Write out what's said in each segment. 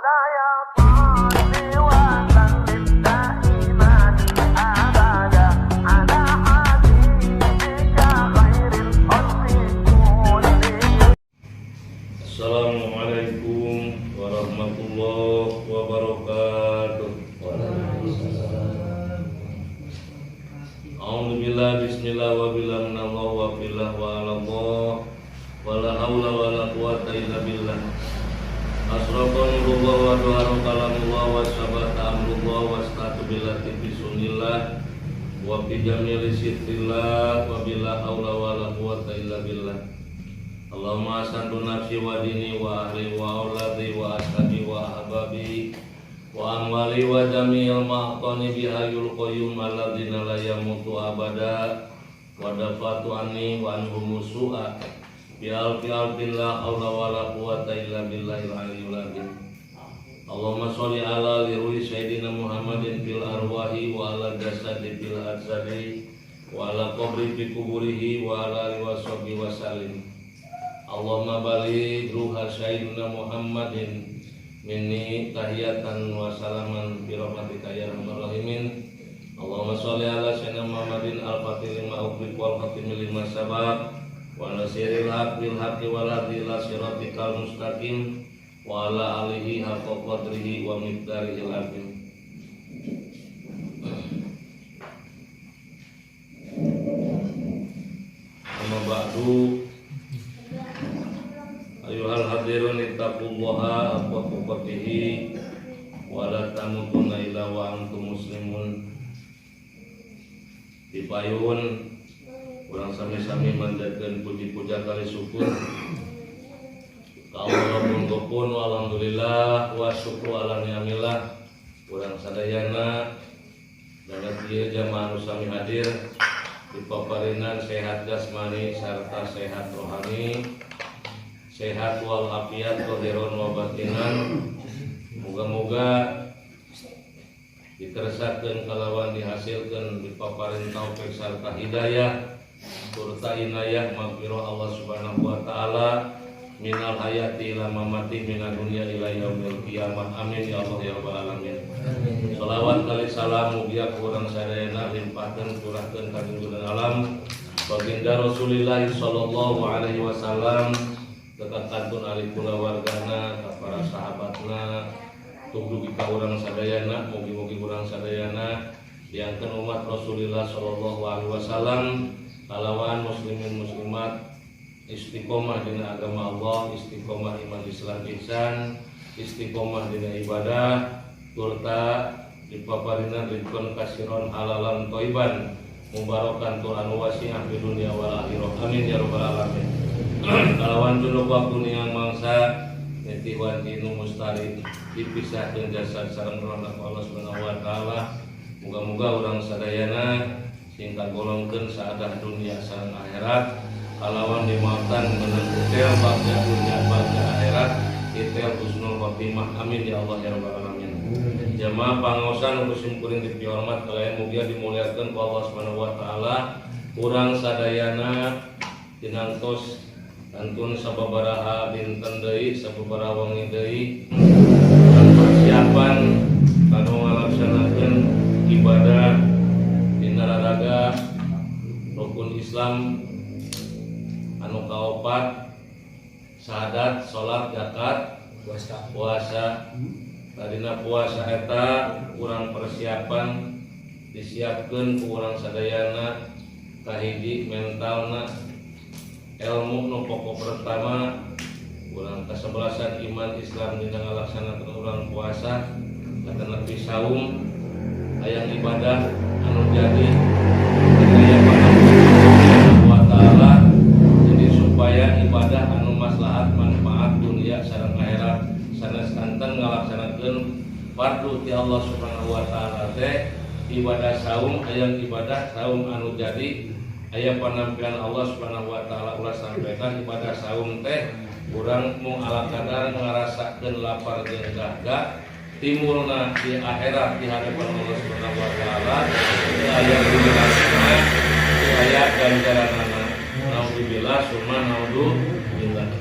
Assalamualaikum warahmatullahi wabarakatuh. Alhamdulillah, bismillah, wa billah minallah, wa billah, wa alallah, wa la hawla wa la quwata illa billah. Asraqa nurullah wa duharu kalamullah wa sabata amrullah wa statu billati bisunillah wa bi jamili sitrillah wa billah hawla wa la quwata illa billah. Allahumma asantu nafsi wa dini wa ahli wa auladi wa ashabi wa ahbabi wa amwali wa jami'il ma'tani bihayul qayyum alladzina la yamutu abada wa dafatu anni wa anhum su'a bi alfi alfillah haula wa la quwata illa billahil aliyyil azim. Allahumma sholli ala liruhi sayyidina Muhammadin fil arwahi wa ala jasadi fil ajsadi wa ala qabri fi kuburihi wa ala alihi wa sahbihi wa sallim. Allahumma baligh ruha sayyidina Muhammadin minni tahiyatan wa salaman bi rahmatika ya arhamar rahimin. Allahumma sholli ala sayyidina Muhammadin al-fatih lima ughliq wal khatim lima sabaq wa nasiril haq bil haqqi wal hadi ila siratikal mustaqim wa ala alihi haqqa qadrihi wa miqdarihil azim. Amma ba'du. Ayuhal hadirun ittaqullaha haqqa tuqatih wa la tamutunna illa wa antum muslimun. Dipayun urang sami-sami manjatkeun puji-puja kali syukur ka Allah pun alhamdulillah wa syukru ala ni'amillah. Urang sadayana dan ieu jamaah anu sami hadir dipaparinan sehat jasmani sarta sehat rohani, sehat wal afiat zahiran wa batinan. Moga-moga dikeresakeun kalawan dihasilkeun dipaparin taufik sarta hidayah serta inayah maghfirah Allah Subhanahu wa taala minal hayati ila mamati minad dunya ila yaumil qiyamah. Amin ya Allah ya rabbal alamin. Shalawat kali salam mugia ka urang sadayana limpahkeun curahkeun ka junjungan alam baginda Rasulillah sallallahu alaihi wasallam, dekatkan ali kulawargana, ka para sahabatna, tugdugi ka urang sadayana, mugi-mugi urang sadayana diangkeun umat Rasulullah sallallahu alaihi wasallam kalawan muslimin muslimat istiqomah dina agama Allah, istiqomah iman Islam ihsan, istiqomah dina ibadah, turta dipaparinan rizqan kasiron halalan thayyiban mubarakan Tuhan wasi'ah fi dunya wal akhirah. Amin ya rabbal alamin. Kalawan junub waktu niang mangsa niti wantinu mustari dipisahkeun jasad sareng rahmat Allah Subhanahu wa taala. Muga-muga urang sadayana sing kagolongkeun saadah dunia sareng akhirat kalawan dimaafkan bener detail bagja dunia bagja akhirat detail husnul khotimah. Amin ya Allah ya rabbal alamin. Jamaah pangaosan nu simkuring dipihormat kalian mugia dimuliakeun ku Allah Subhanahu wa taala. Urang sadayana dinantos kantun sababaraha dinten deui sababaraha wengi deui persiapan kanu ngalaksanakeun ibadah dina raraga rukun Islam anu kaopat syahadat, salat, zakat, puasa. Tadina puasa eta urang persiapan disiapkeun ku urang sadayana kahiji mentalna, ilmu nu pokok pertama urang kasebelasan iman Islam dina ngalaksanakeun urang puasa kata Nabi saum hayang ibadah anu jadi aya wa taala, jadi supaya ibadah anu maslahat manfaat dunia sareng akhirat sanes kanten ngalaksanakeun fardu ti Allah Subhanahu wa taala teh ibadah saum hayang ibadah saum anu jadi aya panampilan Allah Subhanahu wa taala ulah sampaikan ibadah saum teh urang mung ala kadar ngarasakeun lapar jeung dahaga timbulna di akhirat di hadapan Allah Subhanahu wa taala aya dunia aya ganjaranana. Naudzubillah summa naudzubillah.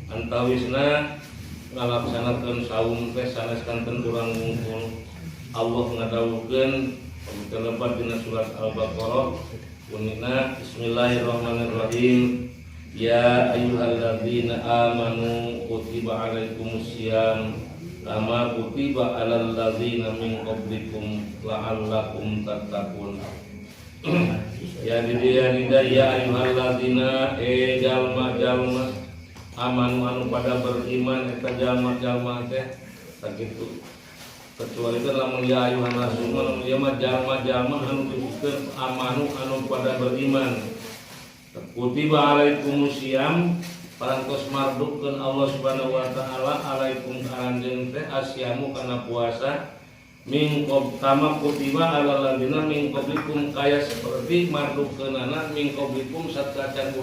Antawisna ngalaksanakeun saum teh sanes kanten urang ngungkul Allah ngadawukeun terlebat dina surat Al-Baqarah bunina bismillahirrahmanirrahim ya ayyuhalladzina amanu kutiba alaikumusiyam kama kutiba alal ladzina min qablikum la'allakum tattaqun. Ya dida ya ayyuhalladzina jalma-jalma amanu anu pada beriman eta jalma-jalma teh sakitu kecuali kan lamun ya ayuhan rasul lamun ya mah jalma-jalma anu disebutkeun amanu anu pada beriman kutiba alaikumusiyam parantos mardukkeun Allah Subhanahu wa taala alaikum karanjeun teh asyamu kana puasa mingkob kama kutiba alal ladina mingkobikum kaya seperti mardukkeunana mingkobikum sateuacan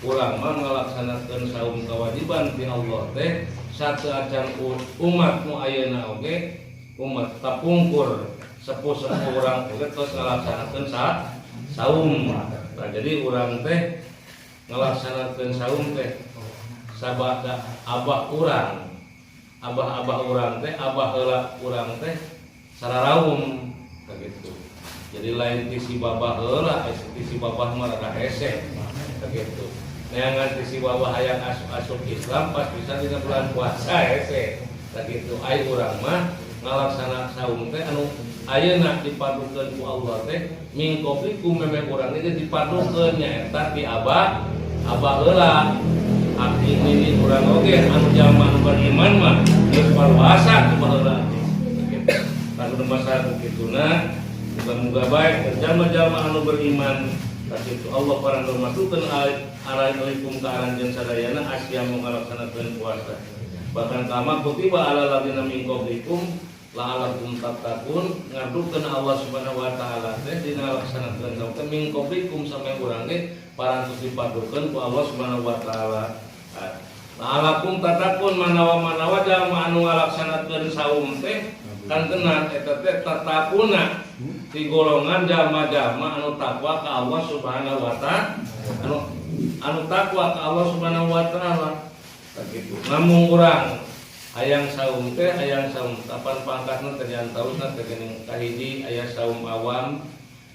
urang mah ngalaksanakeun saum kewajiban ti Allah teh sateuacan umat nu ayeuna oge umat kapungkur sepuh-sepuh urang oge tos ngalaksanakeun saum. Nah, jadi urang teh ngalaksanakeun saum teh sabada abah urang urang teh abah heula urang teh sararaum kagitu. Jadi lain ti si babah heula ti si babah mah rada hese kagitu. Neangan ti si babah hayang asup Islam pas bisa dina bulan puasa hese kagitu. Ai urang mah ngalaksana saum teh anu ayeuna dipadukeun ku Allah teh mingkoblikum meme urang teh dipadukeun nyaeta ti abah heula. Abdi ini urang oge anu jalma anu beriman mah geus puasa ku baheula. Lalu masalah kituna muga-muga baik jalma-jalma anu beriman sakitu Allah parang masukkeun alaikum ka aranjeun sadayana asyamu ngalaksanakeun puasa. Bahkan kama kutiba alal ladzina min qablikum la'allakum tattaqun ngadukeun Allah Subhanahu wa taala teh dina laksanakeun saum min qablikum sampai urang ge parantos dipadukeun ku Allah Subhanahu wa taala. La'allakum tattaqun manawa jalma anu ngalaksanakeun saum teh kantenan eta teh tatakuna ti golongan jalma-jalma anu takwa ka Allah Subhanahu wa taala anu takwa ka Allah Subhanahu wa taala sakitu. Namun urang hayang saum teh hayang saum kapan pangkatna teh diantausna teh geuning kahiji aya saum awam,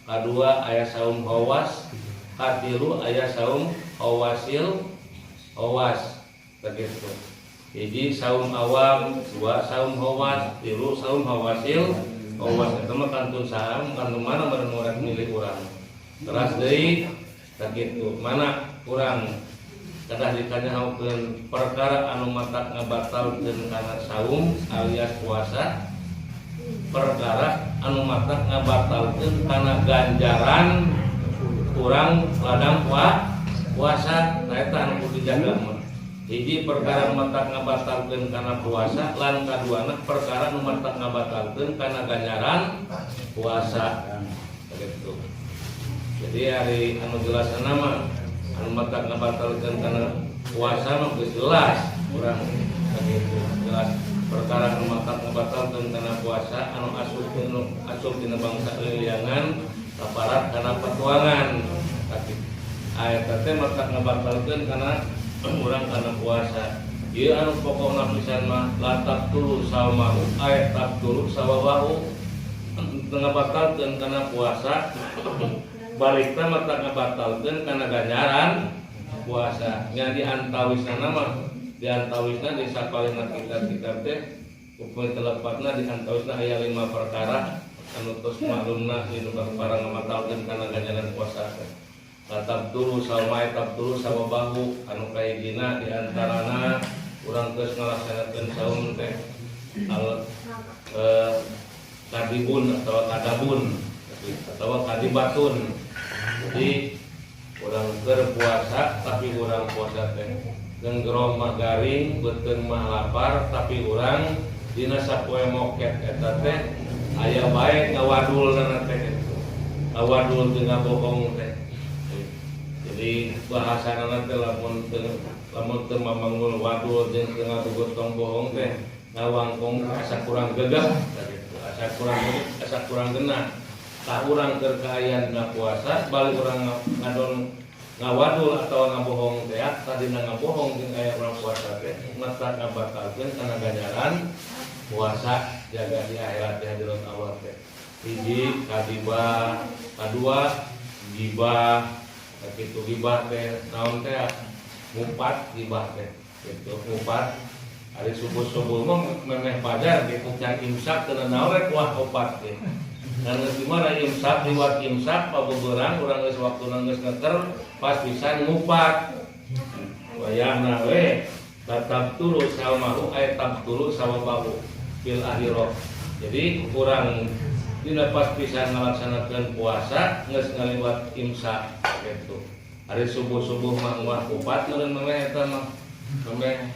kadua aya saum hawas, katilu aya saum hawas begitu. Jadi saum awam, dua saum hawas, tilu saum hawasil. Hawas itu mah kantun saum, kantun mana bareng milik urang. Teras deui begitu. Mana urang kedah ditanyakeun perkara anu matak ngabatalkeun kana saum alias puasa. Perkara anu matak ngabatalkeun kana ganjaran urang ladang puasa. Nah eta anu kudu dijaga mah. Hiji perkara matak ngabatalkeun kana puasa, lan kaduana perkara nu matak ngabatalkeun kana ganjaran puasa. Begitu. Jadi hari anu jelasna mah anu matak ngabatalkeun kana puasa mah geus jelas urang begitu. Jelas perkara anu matak ngabatalkeun kana puasa anu asup dina bangsa liliangan kaparat kana patuangan. Tapi ayat teh matak ngabatalkeun kana urang kana puasa. Ieu anu pokokna pisan mah latak tulu salmahu ayat tak tulu sawawahu ngabatalkeun kana puasa. Balikna mata ngabatalkeun kana ganjaran puasa. Nya di antawisna mah di antawisna di sakalina kitab-kitab teh hukum telepatna di antawisna aya 5 perkara anu tos maklumna inu barang ngabatalkeun kana ganjaran puasa. Tabdulu salmai tabdulu sawabahu anu kahijina diantarana urang geus ngalaksanakeun saum teh kadibun atau kadabun atau kadibatun. Jadi urang berpuasa tapi urang puasa teh geunggrom mah garing beuteung mah lapar tapi urang dina sapoe moket eta teh aya bae ngawadulna teh ngawadul teu ngabohong teh. Jadi bahasa nanti lamun teu mamangul wadul jeung teu ngabogotong bohong teh ngawangkong asa kurang gegah gitu. Asa kurang genah. Tah urang keur kaayaan dina puasa balik urang ngawadul atau ngabohong teh tadi ngabohong jeung aya urang puasa teh mata ngabatalkeun kana ganjaran puasa jaga di akhirat di hadirat Allah teh. Hiji kadibah, kadua gibah, kitu gibah teh naon teh ngumpat gibah teh. Kitu ngumpat ari subuh-subuh mah memeh pajar kitu can imsak teu naon rek wah opat teh. Dan gimana imsak liwat imsak pabeberang urang geus waktuna geus ngeker pas pisan ngupat wayahna we tatap tulu salmahu ay tabtulu sawabahu fil akhirah. Jadi kurang dina pas pisan ngalaksanakeun puasa geus ngaliwat imsak kitu. Hari subuh-subuh mah wah ngupat meureun memeh eta mah memeh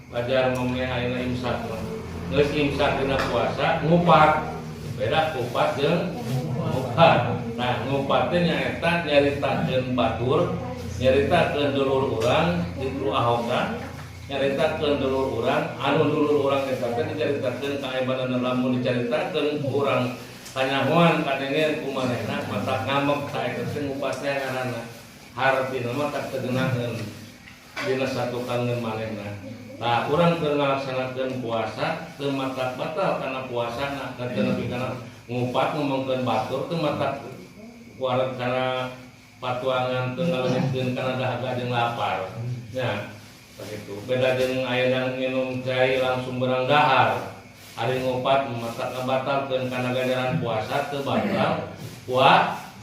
pajar memeh ayeuna imsak mah. Geus imsak dina puasa ngupat beda ngupat jeung ngupat. Nah ngupat teh nyaeta nyaritakeun batur, nyaritakeun dulur urang itu ahoka, nyaritakeun dulur urang anu dulur urang eta teh dicaritakeun kaaibanan lamun dicaritakeun urang kanyahoan kadengen kumanehna mata ngamek ka eta teh ngupat teh ngaranna hartina mah tak tegenaheun dina satukankeun manehna. Nah, urang keur ngalaksanakeun puasa teu matak batal kana puasana, teu nepi kana ngupat ngomongkeun batur teu matak kuaret kana patuangan teu ngaleungkeun kana dahaga jeung lapar. Nya, begitu. Beda jeung ayeuna nginum cai langsung berang dahar. Ari ngupat matak ngabatalkeun kana ganjaran puasa teu batal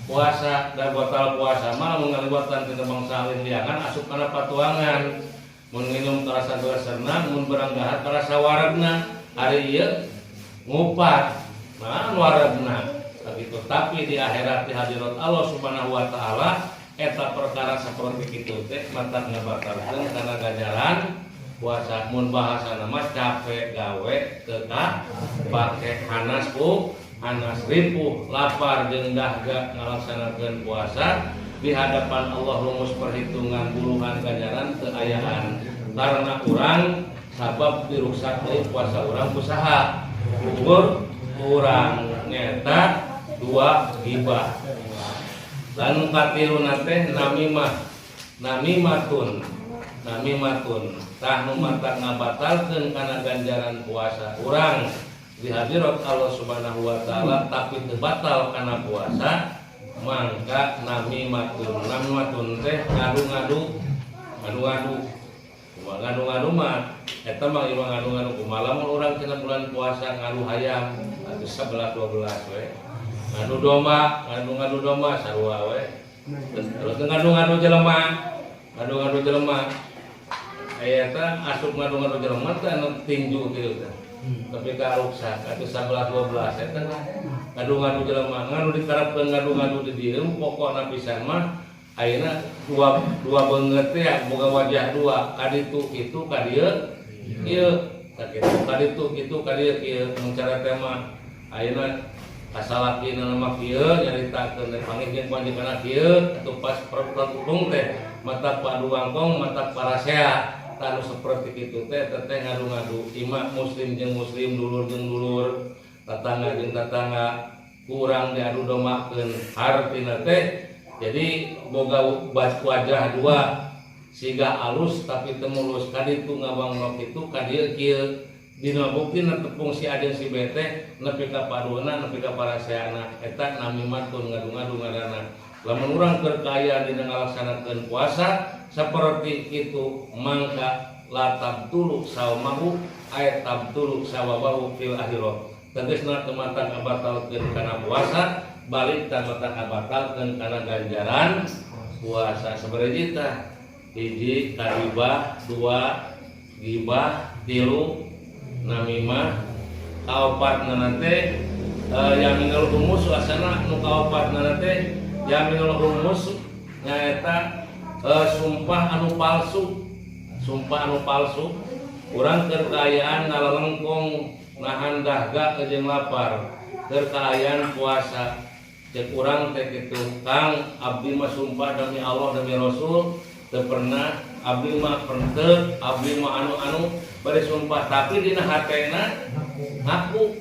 puasa da batal puasa mah mun ngaliwatan tina bangsa liangan asup kana patuangan. Mun minum terasa gelasna, mun berang dahar terasa waregna, hari ieu ngupat, nah waregna, begitu. Tapi di akhirat di hadirat Allah Subhanahu Wa Taala, eta perkara saperti kitu teh mata ngabatalkeun kana ganjaran puasa. Mun bahasana mah capek gawe teu pake hanas ripuh, lapar jeung dahga ngalaksanakeun puasa. Di hadapan Allah rumus perhitungan puluhan ganjaran keayaan karena urang sabab diruksak deui puasa urang usaha ukur urang nyata dua gibah dan katiluna teh namimatun tah nu matak ngabatalkeun kana ganjaran puasa urang di hadirat Allah Subhanahu Wa Taala tapi teu batal kana puasa mangka namimatun teh ngadu-ngadu mah eta mah ieu ngadu-ngadu kumaha lamun urang tina bulan puasa ngadu hayam atuh 11 12 we ngadu domba sarua we terus ngadu-ngadu jelema aya eta asup ngadu-ngadu jelema teh anu tinju kieu teh tapi ka ruksak atuh 11 12 eta ngadu-ngadu jelema ngadu dikarepkeun ngadu-ngadu di dieu pokona pisan mah ayeuna dua beungeut teh boga wajah dua kaditu kitu ka dieu ieu kaditu kitu ka dieu kieu mun cara teh mah ayeuna kasalakina mah kieu nyaritakeun pangingkeun panjenengan kieu atuh pas perpung teh mata padu wangkong mata parasea tanu saperti kitu teh teteh ngadu-ngadu imah muslim jeung muslim dulur jeung dulur tatangga jeung tatangga kurang diadu domakeun hartina teh jadi boga wajah dua siga alus tapi teu mulus kaditu ngabangno kitu ka dieu kieu dina buktina tepung si adeung si bete nepi ka paduana nepi ka paraseana eta namimatun ngadu-ngadu ngaranna lamun urang keur kaya dina ngalaksanakeun puasa saperti itu mangka latab tulu saumahu ayat tabtulu sawabahu fil akhirah tegasna teu matak ngabatalkeun kana puasa balik teu matak ngabatalkeun kana ganjaran puasa sabaraha tah hiji kadibah dua gibah tilu namimah kaopatna teh yaminul humus asana nu kaopatna teh yaminul humus nyaeta sumpah anu palsu urang keur kaayaan ngalalengkong nahan dahga jeung lapar keur kaayaan puasa cek urang teh kitu Kang abdi mah sumpah demi Allah demi Rasul teu pernah abdi mah pernah abdi mah anu bari sumpah tapi dina hatena ngaku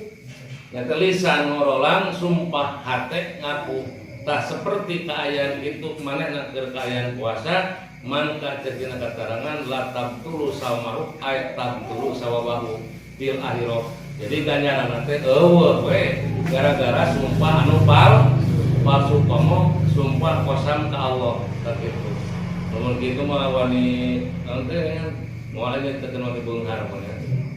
nya lisan ngorolang sumpah hate ngaku tak seperti keayaan itu manehna keur keayaan puasa mangka cetina keterangan latab tulu sawmahu ay tabtulu sawabahu fil akhirah. Jadi ganjaran teh eueuh we gara-gara sumpah anu palsu komo sumpah kosam ka Allah sakitu. Mun kitu mah wani naon teh moal nya teu nu dibeunghar mah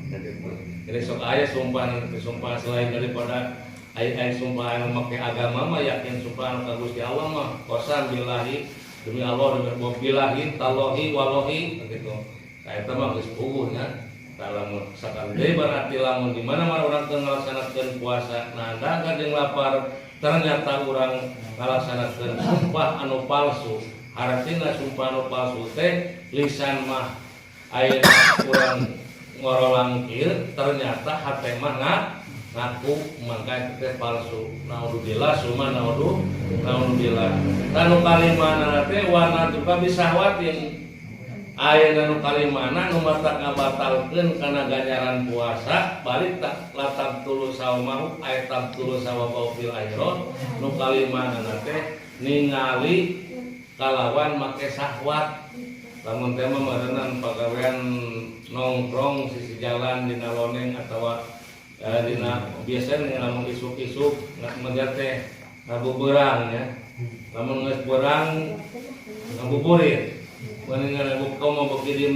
sakitu. Jadi sok aya sumpah selain daripada ai sumpah anu make agama mah yakin sumpah anu ka Gusti Allah mah qasam billahi demi Allah demi billahi tallahi wallahi gitu. Ka eta mah geus puguh nya. Lamun sakali berarti lamun di mana urang teu ngalaksanakeun puasa nanda jeung lapar ternyata urang ngalaksanakeun sumpah anu palsu. Artina sumpah anu palsu teh lisan mah aya urang ngorolang kieu ternyata hate mah ngaku mangka teh palsu. Naudzubillah summa naudzubillah. Tanu kalimana teh warna juga bisahwatin. Ayeuna nu kalimana nu matak ngabatalkeun kana ganjaran puasa balik tak latab tulu saumahu aya tab tulu sawabahu fil akhirah. Nu kalimana teh ningali kalawan make syahwat. Lamun teh mah meureunna pagawean nongkrong sisi jalan dina loneng atawa dina biasana lamun isuk-isuk ngejar teh ngabuburang ya. Lamun geus beurang ngabuburit. Mendingan buka mau begini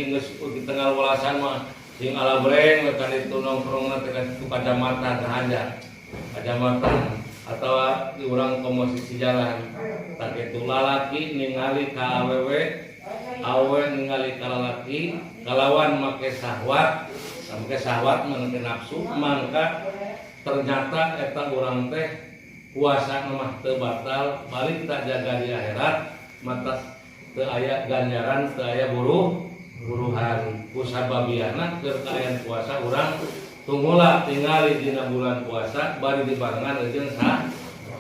geus di tengah walasan mah sing alabreng kan itu nongkrongna teh ka kacamata tahanja. Kacamata atawa urang komposisi jalan. Tak kitu lalaki ningali ka awewe ningali ka lalaki kalawan make syahwat menurut nafsu mangka ternyata eta urang teh puasa mah teu batal balik tak jaga di akhirat mata teu aya ganjaran teu aya buruhan kusababiana keur kaayaan puasa urang tunggulah tingali dina bulan puasa bari dibarengan jeung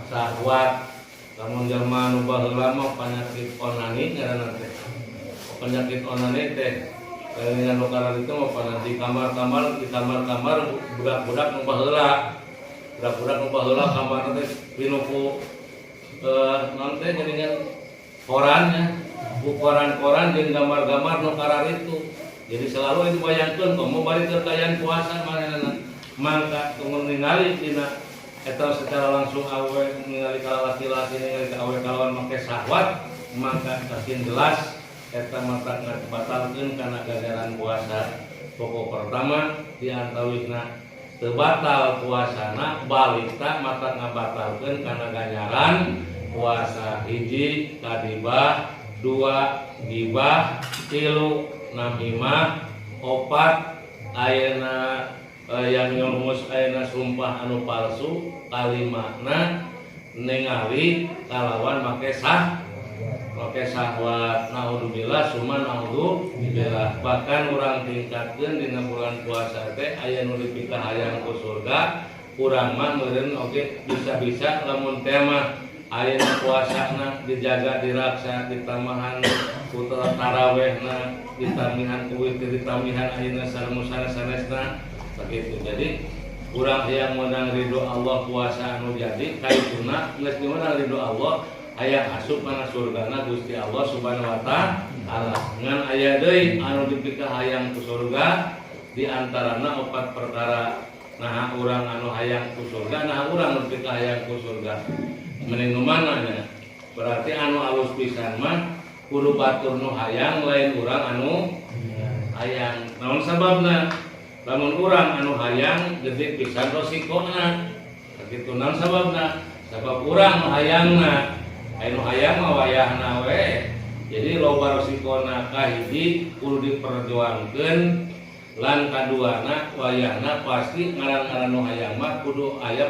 syahwat. Lamun jelema nu baheula mah penyakit onani ngaranna teh. Penyakit onani teh dengan nukaran itu mah pada di kamar-kamar budak-budak nu baheula. Budak-budak nu baheula kamar teh pinuku naon teh geuningan korannya, koran jeung gambar-gambar nu karar itu. Jadi selalu itu bayangkeun komo bari teu kaayaan puasa manehna. Mangka tunggu ningali dina eta secara langsung awe ningali ka laki-laki ningali ka awe kalawan make syahwat maka sakin jelas eta mata ngabatalkeun kana ganjaran puasa. Pokok pertama di antawina teu batal puasana balik tak mata ngabatalkeun kana ganjaran puasa. Hiji kadibah, dua gibah, tilu namimah, opat ayeuna yang nyumus ayeuna sumpah anu palsu, kalimana ningali kalawan make syahwat. Naudzubillah summa naudzubillah. Bahkan urang tingkatkeun dina bulan puasa teh aya nu dipikah hayang ku surga, urang mah meureun oge bisa-bisa lamun teh mah ayeuna puasana dijaga diraksa ditamahan putra tarawehna ditamihan ku witir ditamihan ayeuna sareng sanesna begitu. Jadi urang yang menang ridho Allah puasa anu jadi kaituna geus menang ridho Allah aya asup kana surgana Gusti Allah Subhanahu wa taala. Ngan aya deui anu dipikah hayang ku surga di antarana 4 perkara. Nah urang anu hayang ku surga, nah urang anu dipikah hayang ku surga. Mending nu mana nya? Berarti anu alus pisan mah kudu batur nu hayang lain urang anu hayang. Naon sababna? Lamun urang anu hayang gede pisan rosikona. Sakitu naon sababna? Sabab urang nu hayangna, anu hayang mah wayahna we. Jadi loba rosikona kahiji kudu diperjuangkeun, lan kaduana wayahna pasti ngaran-ngaran nu hayang mah kudu aya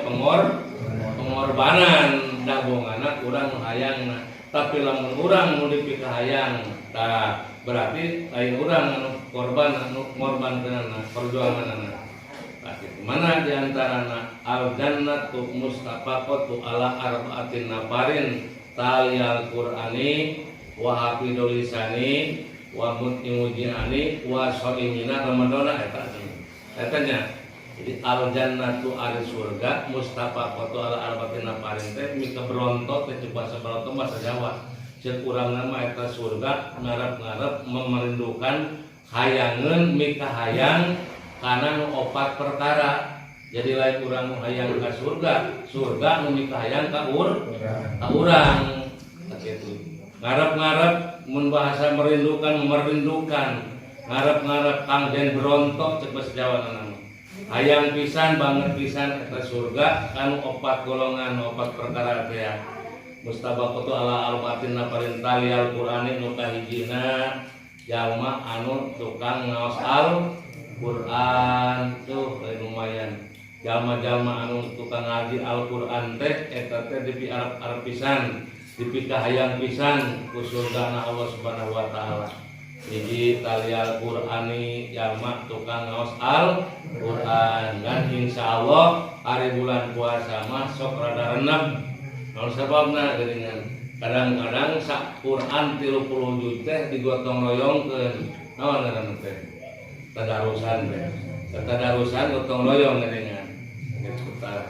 pengorbanan dagonganna urang nu hayangna. Tapi lamun urang nu dipikah hayang tah berarti lain urang anu korban anu ngorbankeunana perjuanganna. Mana diantarana al-jannatu mustafaqatu ala arba'atin nafarin taliyal qur'ani wa hafidul lisani wa mutimujiani wa shaimina ramadana eta nya Jadi al jannatu ari surga mustafaqatu ala arbatina paring teh mika berontot teh coba saberontot bahasa Jawa. Ceuk urang nama eta surga ngarep-ngarep memerindukan hayangeun mika hayang kana nu opat perkara. Jadi lain urang nu hayang ka surga, surga nu mika hayang ka urang. Kitu. Ngarep-ngarep mun bahasa merindukan, ngarep-ngarep kangden berontok ceuk bahasa Jawa nama. Hayang pisan banget pisan eta surga anu opat golongan opat perkara teh mustabaqatu ala albatin parintah Al-Qur'ani nu kahijina jalma anu tukang ngaos Al-Qur'an tuh lumayan jalma-jalma anu tukang ngaji Al-Qur'an teh eta teh dipi arep pisan dipi kahayang pisan ku surgana Allah Subhanahu wa taala. Jadi tali Al-Qur'ani jalma tukang ngaos Al-Qur'an dan insyaallah hari bulan puasa mah sok rada renep. Naon sababna geuningan kadang-kadang sak Qur'an 30 juz teh digotong royongkeun. Naon ngaranna teh? Tadarusan teh. Tadarusan gotong royong geuningan.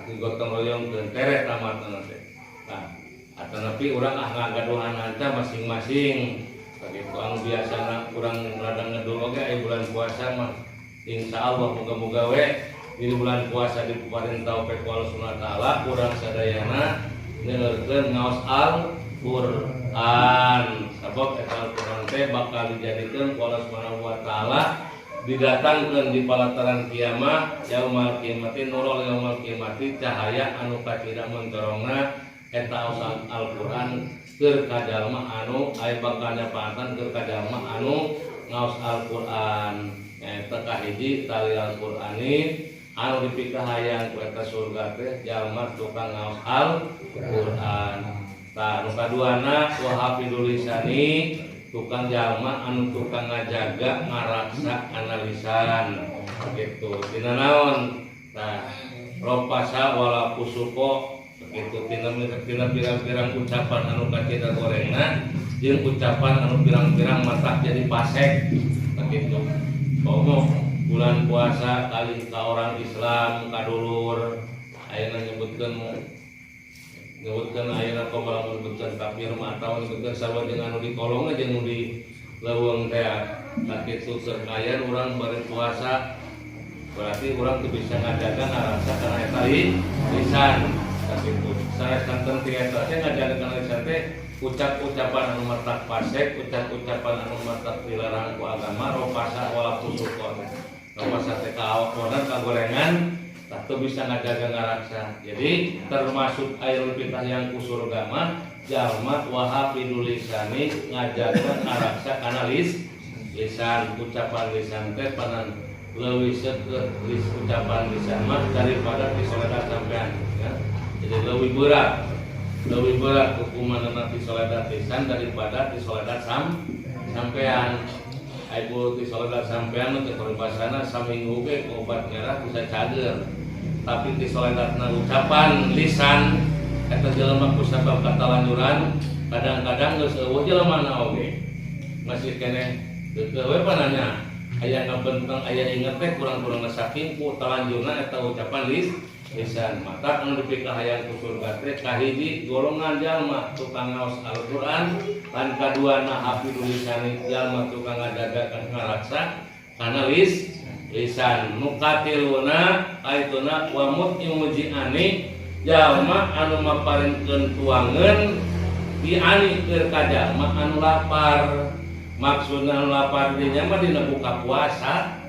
Digotong royongkeun tere tamatna teh. Nah, atanepi urang ngagaduhan anta masing-masing. Begitu anu biasana kurang rada ngedul oge aya bulan puasa mah insyaallah moga-moga we di bulan puasa diparing taufik Allah Subhanahu wa taala urang sadayana ngeurkeun ngaos Al-Qur'an sabab eta Al-Qur'an teh bakal dijadikeun ku Allah Subhanahu wa taala didatangkeun di palataran kiamat yaumul kiamati nurul yaumul kiamati cahaya anu kacida mencorongna eta Al-Qur'an keur ka jalma anu aya bakal nyapatan keur ka jalma anu ngaos Al-Qur'an eta kahiji tali Al-Qur'ani anu dipikahayang ku eta surga teh jalma tukang ngaos Al-Qur'an. Tah nu kaduana wa hafidul lisani tukang jalma anu tukang ngajaga ngaraksa analisan kitu dina naon tah ropasa wala pusuko itu tina pirang-pirang ucapan anu kacida gorengna jeung ucapan anu pirang-pirang mata jadi pasek begitu. Pomo bulan puasa kali ka orang Islam kadulur ayeuna nyebutkeun ayeuna kobal nyebutkeun kafir mah atawa nyebutkeun sawadeng anu dikolong jeung nu di leuweung teh sakitu serkayan urang bari puasa berarti urang teu bisa ngajaga ngarasa kana eta lisan. Gitu. Saya santen tiasa teh ngajaga lisan teh ucap-ucapan anu matak pasek, ucap-ucapan anu matak dilarang ku agama, ropasa wala pusuko. Ropasa teh kaonan kagorengan, tak teu bisa ngajaga ngaraksa. Jadi termasuk ayeuna pitah yang ku surga mah jalma wa hafidul lisani ngajaga ngaraksa kana lisan ucapan lisan teh panan leuwih seukeut ucapan lisan mah daripada disoledat sampean ya. Jadi lebih berat hukuman nanti soledat lisan daripada di soledat sampean. Aibu di soledat sampean untuk peribasana saminggu ke obat merah bisa cager. Tapi di soledatna ucapan lisan eta jelema ku sabab katalanjuran kadang-kadang geus eueuh jelemana oge. Masih keneh teu we pananya aya ngabenteng aya inget teh kurang-kurang saking ku talanjurna eta ucapan lisan mata anu dipikahayang ku surga teh kahiji golongan jalma tukang ngaos Al-Qur'an lan kaduana hafidul lisani jalma tukang ngajaga ngaraksa kana lisan nu katiluna aituna wa mut'imujiani jalma anu maparingkeun tuangeun diani keur ka jalma anu lapar. Maksudna anu lapar dinya mah dina buka puasa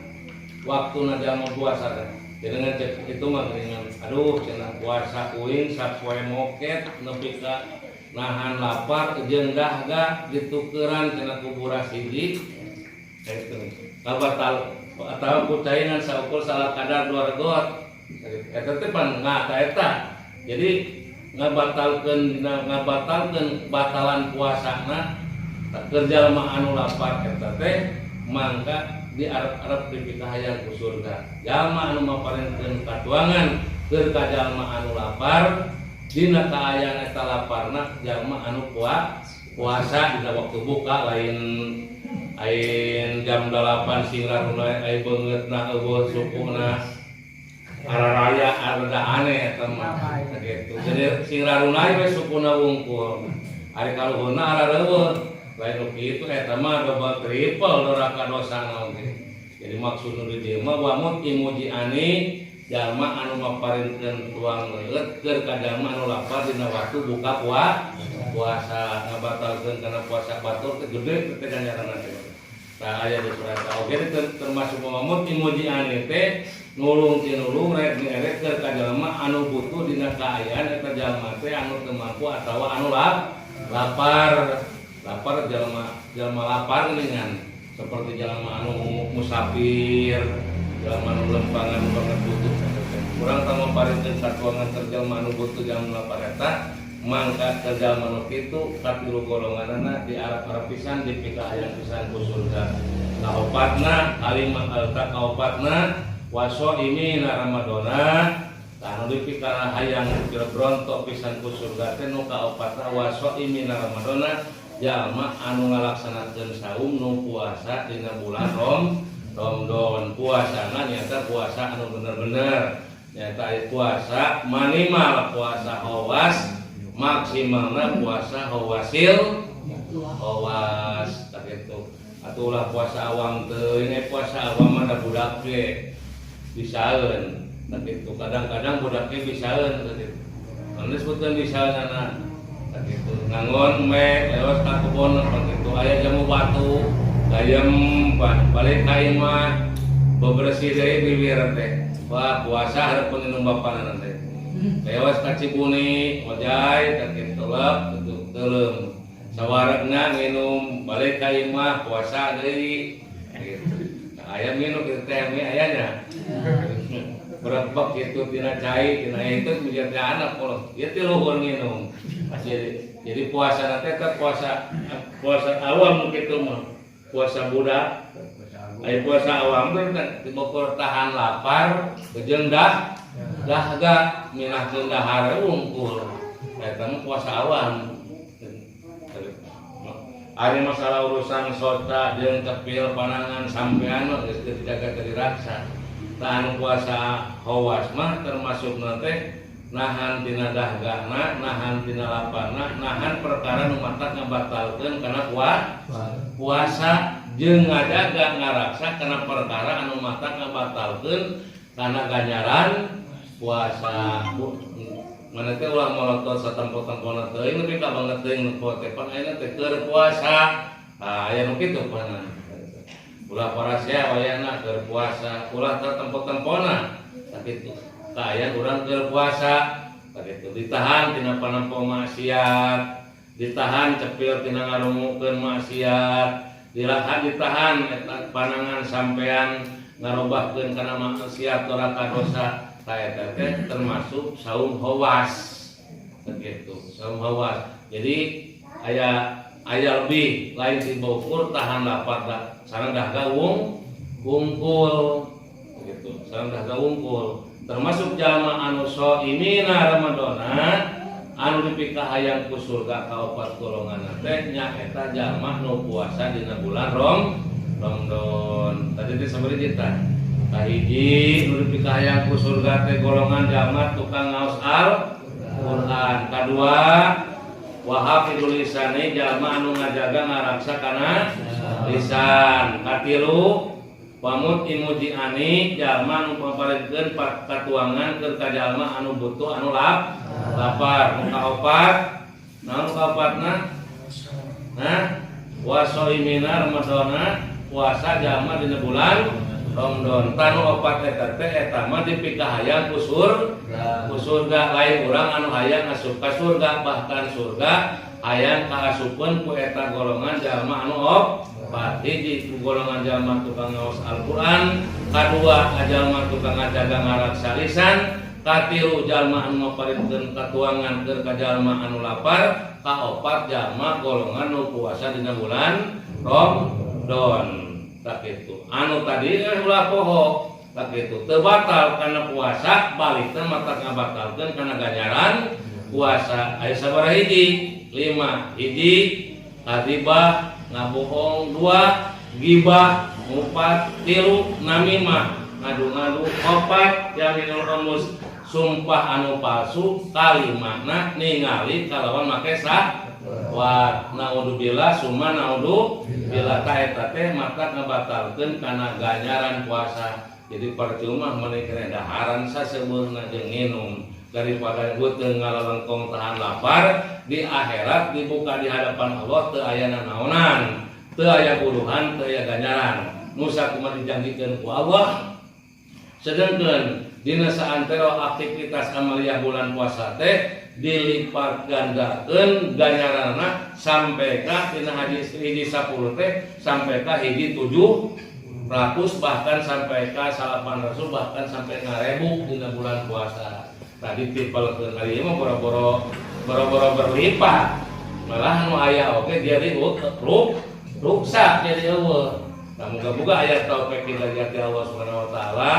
waktuna jalma puasa teh. Dengan itu mah dengan aduh cenah puasa uing sapoe moket nepi ka nahan lapar jeung dahga ditukeran cenah kuburas hiji kitu. Kabatal atawa kucaingan saukur salah kadar 2 regot. Eta teh pan ngata eta. Jadi ngabatalkeun batalan puasana kerja lemah anu lapar eta teh mangka di Arab dipikahayang ku surga. Jalma anu maparinkeun katuangan keur ka jalma anu lapar dina kaayaan eta laparna jalma anu puasa dina waktu buka lain jam 8 singrah mulai ai beungeutna eueuh sukuhna araraya ada aneh teman gitu. Jadi sing rarunai we sukuna wungkul. Ari kaluhurna arareuweun. Lain nu kitu eta mah double triple neraka dosana oge. Jadi maksud nu di dieu mah wamut imuji ani jalma anu maparinkeun tuang leuet keur ka jalma anu lapar dina waktu buka puasa ngabatalkeun kana puasa batur teh gede teh ganjaranna teh. Tah aya di surat oge termasuk wamut imuji ani teh nulung ti nulung rek ngerek keur ka jalma anu butuh dina kaayaan eta jalma teh anu teu mampu atawa anu lapar jalma lapar geuningan seperti jalma anu musafir, jalma anu lempangan banget butuh. Urang tah maparinkeun katuangan keur jalma anu butuh jalma lapar eta mangka keur jalma anu kitu katilu golonganna diarap-arap pisan dipika hayang pisan ku surga. Kaopatna kalimah kaopatna waso ini na Ramadona anu dipika hayang brontok pisan ku surga teh nu kaopatna waso ini na Ramadona jalma anu ngalaksanakeun saum nu puasa dina bulan Ramadan. Puasana nyata puasa anu bener-bener nyata puasa minimal puasa hawas maksimalna puasa hawasil hawas tak itu atulah puasa awam teu ini puasa awam mah budak ge bisaeun tak itu kadang-kadang budak ge bisaeun teh anu disebutkeun bisaeunana gitu ngangon mek lewat ka kebon gitu aya jamu batu gayem balik ka imah bebersih deui bibir teh wah puasa hareupeun minum bapanana teh lewat ka Cibuni ojai teh kitu leup gitu teuleum sawaregna minum balik ka imah puasa deui gitu aya minum kitu teh ayanya berebek gitu tina cai tina itu menjadi anak kalau ieu teh luhur minum. Jadi puasa nanti kan puasa awam gitu mah puasa budak. Ai puasa awam teh dibokor tahan lapar, bejeung dahga minahkeun dahar wungkul. Eta mah puasa awam. Ari masalah urusan sota jeung tepil panangan sampean mah geus dijaga teu diraksa. Tah anu puasa hawas mah termasuk nanti nahan tina dahgana, nahan tina laparna, nahan perkara nu matak ngabatalkeun kana puasa jeung ngajaga ngaraksa kana perkara anu matak ngabatalkeun kana ganjaran puasa. Mana teh ulah molotot satempo-tempona teuing nepi ka banget teuing pote pan ayeuna teh keur puasa. Aya nu kitu pana. Ulah parasea wayahna keur puasa, ulah tempo-tempona sakitu. Kaaya urang keur puasa, sakitu ditahan tina panampo maksiat, ditahan cepil tina ngarumukeun maksiat, ditahan eta panangan sampean ngarobahkeun kana maksiat doraka dosa. Eta teh termasuk saum hawas. Sakitu, saum hawas. Jadi aya lebih lain si baukur tahan lapar sareng dahga wungkul gitu sareng dahga wungkul termasuk jalma anu shaimina Ramadana anu dipika hayang ku surga ka 4 golongan teh nyaeta jalma nu puasa dina bulan Ramadan. Tadi teh sabari kita kahiji nu dipika hayang ku surga teh golongan jalma tukang ngaos Al-Qur'an. Kadua wahafidul lisani jalma anu ngajaga ngaraksa kana lisan. Katilu pamut imuji ani jalma anu paparikeun katuangan keur ka jalma anu butuh anu lapar. Nu kaopat naon kaopatna wasoimina Ramadana puasa jalma dina bulan Ramadan. Tanu opat eta teh eta mah dipika hayang ku surga lain urang anu hayang asup ka surga bahkan surga hayang kaasupkeun ku eta golongan jalma anu opat. Hiji golongan jalma tukang ngaos Al-Qur'an, kadua jalma tukang ngajaga ngaraksa lisan, katilu jalma anu maparikeun katuangan keur ka jalma anu lapar, kaopat jalma golongan nu puasa dina bulan Ramadan. Tak itu anu tadi ulah poho tak itu teu batal kana puasa balik teh mata ngabatalkeun kana ganjaran puasa. Aya sabaraha hiji? 5. Hiji kadibah ngabohong, 2 gibah, 4 tilu namimah, ngadu-ngadu. Opat yaminul ghamus sumpah anu palsu kalimatna ningali kalawan make syahwat. Naudzubillah summa naudzubillah ta eta teh mata ngabatalkeun kana ganjaran puasa. Jadi percuma menikah daharan sasebeurna jeung nginum daripada teu ngalalengkong tahan lapar di akhirat dibuka di hadapan Allah teu aya naonan, teu aya buruhan, teu aya ganjaran. Musa kumaha dijanjikeun ku Allah. Sedengkeun dina saantero aktivitas amaliyah bulan puasa teh dilipat gandakeun ganjaranna sampai ka dina hadis hiji 10 teh sampai ka hiji 700 bahkan sampai ka 800 bahkan sampai 1000 dina bulan puasa. Tadi tipelkeun ari mah boro-boro berlipat. Malah anu aya oge dia ruksak jadi eueuh. Muga-muga aya taufik hidayah ti Allah Subhanahu wa taala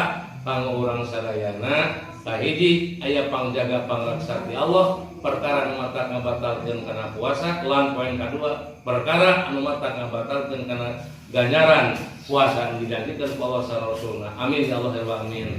kanggo urang sadayana kahiji aya pangjaga pangraksa ti Allah perkara anu mata ngabatalkeun kana puasa lan poin kadua perkara anu mata ngabatalkeun kana ganjaran puasa anu dijanjikeun ku Allah sareng Rasulna. Amin ya Allah ya amin.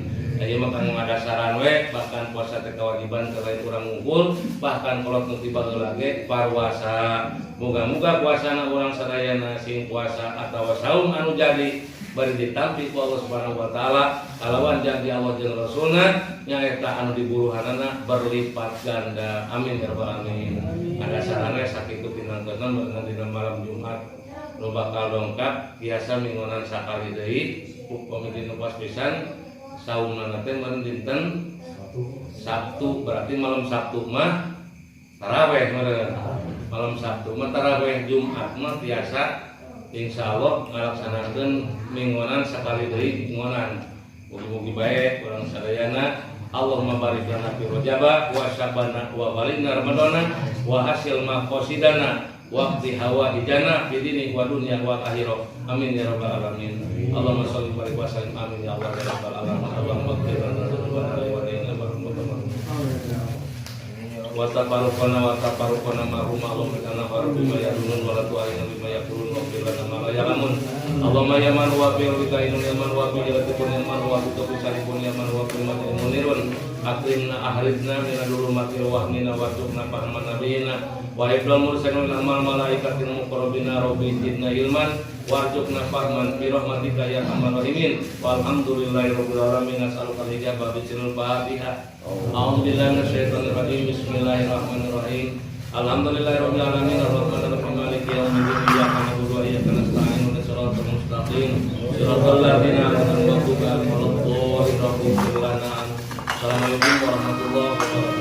Aya mah kanggo ngadasaran we bahkan puasa teh kewajiban selain urang ngumpul bahkan kolot nu tiba lagi parwasa. Moga-moga puasana urang sadayana sing puasa atawa saum anu jadi bari ditampi ku Allah Subhanahu wa taala kalawan janji Allah jeung Rasulna nyaeta anu diburuhanana berlipat ganda. Amin ya rabbal alamin. Ada sarana sakitu pinangkeun dina malam Jumat nu bakal dongkap biasa minggunan sakali deui ku komite nu pas pisan saumna teh meureun dinten Sabtu berarti malam Sabtu mah tarawih meureun. Malam Sabtu mah tarawih, Jumat mah biasa insyaallah ngalaksanakeun minggunan sakali deui minggunan. Mugi-mugi bae urang sadayana Allahumma barik lana fi Rajab wa Sya'ban wa baligna Ramadana wa hasil maqasidana waqti hawaijana fi dini wa dunya wa akhirah. Amin ya rabbal alamin. Allahumma shalli wa sallim amin ya Allah ya rabbal alamin. Allahumma ighfir lana dzunubana wa lana wa tabarrukana ma'ruma Allahumma kana bima yadunun wa la tu'alina bima yaqulun wa fil lana ma la ya'lamun. Allahumma ya man huwa fi ridhainun ya man huwa fi yatikun ya man huwa fi tusarifun ya man huwa fi madin munirun akrimna ahridna min adulumatil wahmina wa tukna fahman nabiyina wa ibdal mursalin amal malaikatin muqarrabina rabbi zidna ilman warzuqna fahman fi rahmatika ya arhamar rahimin. Walhamdulillahi rabbil alamin. As'aluka al-ijabah bi sirril Fatihah. A'udzu billahi minasyaitonir rajim. Bismillahirrahmanirrahim. Alhamdulillahi rabbil alamin arrahmanir rahim maliki yaumiddin iyyaka na'budu wa iyyaka nasta'in ihdinas siratal mustaqim siratal ladzina an'amta 'alaihim ghairil maghdubi 'alaihim waladdallin. Assalamualaikum warahmatullahi wabarakatuh.